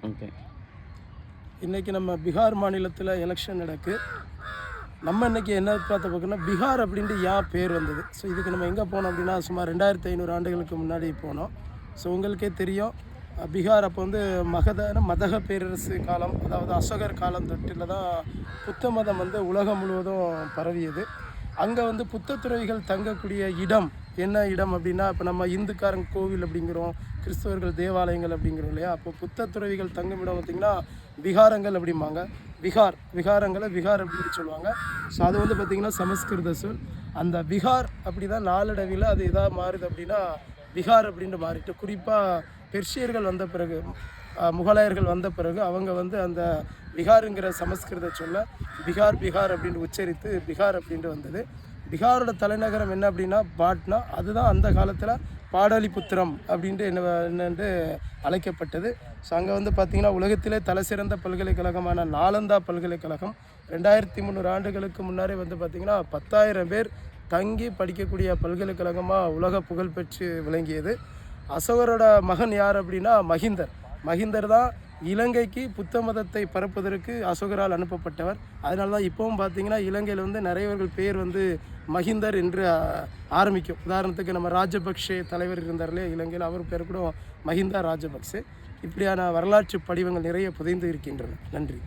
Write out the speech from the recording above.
Okay. இன்றைக்கி நம்ம பீகார் மாநிலத்தில் எலெக்ஷன் நடக்கு. நம்ம இன்றைக்கி என்ன பார்க்கணும்னா பீகார் அப்படின்ட்டு ஏன் பேர் வந்தது. ஸோ இதுக்கு நம்ம எங்கே போனோம் அப்படின்னா சுமார் 2500 ஆண்டுகளுக்கு முன்னாடி போனோம். ஸோ உங்களுக்கே தெரியும், பீகார் அப்போ வந்து மதக பேரரசு காலம், அதாவது அசோகர் காலம் தொட்டில் தான் புத்த மதம் வந்து உலகம் முழுவதும் பரவியது. அங்கே வந்து புத்த துறவிகள் தங்கக்கூடிய இடம் என்ன இடம் அப்படின்னா, இப்போ நம்ம இந்துக்காரங்க கோவில் அப்படிங்கிறோம், கிறிஸ்தவர்கள் தேவாலயங்கள் அப்படிங்கிறோம் இல்லையா. அப்போ புத்த துறவிகள் தங்கும் இடம் பார்த்திங்கன்னா விகாரங்கள் அப்படிம்பாங்க. விகாரங்களை விகார் அப்படின்னு சொல்லுவாங்க. ஸோ அது வந்து பார்த்திங்கன்னா சமஸ்கிருத சொல். அந்த விகார் அப்படி தான் நாளடைவில் அது எதாக மாறுது அப்படின்னா விகார் அப்படின்ட்டு மாறிட்டு, குறிப்பாக பெர்ஷியர்கள் வந்த பிறகு, முகலாயர்கள் வந்த பிறகு அவங்க வந்து அந்த விகாருங்கிற சமஸ்கிருத சொல்ல பீகார் அப்படின்ட்டு உச்சரித்து பீகார் அப்படின்ட்டு வந்தது. பீகாரோட தலைநகரம் என்ன அப்படின்னா பாட்னா. அதுதான் அந்த காலத்தில் பாடலிபுத்திரம் அப்படின்ட்டு என்னென்று அழைக்கப்பட்டது. ஸோ அங்கே வந்து பார்த்திங்கன்னா உலகத்திலே தலை சிறந்த பல்கலைக்கழகமான நாலந்தா பல்கலைக்கழகம் 2300 ஆண்டுகளுக்கு முன்னாடி வந்து பார்த்திங்கன்னா 10,000 பேர் தங்கி படிக்கக்கூடிய பல்கலைக்கழகமாக உலக புகழ்பெற்று விளங்கியது. அசோகரோட மகன் யார் அப்படின்னா மகிந்தர் தான் இலங்கைக்கு புத்த மதத்தை பரப்புவதற்கு அசோகரால் அனுப்பப்பட்டவர். அதனால தான் இப்போவும் பார்த்திங்கன்னா இலங்கையில் வந்து நிறையவர்கள் பேர் வந்து மகிந்தர் என்று ஆரம்பிக்கும். உதாரணத்துக்கு நம்ம ராஜபக்ஷே தலைவர் இருந்தார் இல்லையா இலங்கையில், அவர் பேர் கூட மஹிந்தா ராஜபக்சே. இப்படியான வரலாற்று படிவங்கள் நிறைய புதைந்து இருக்கின்றன. நன்றி.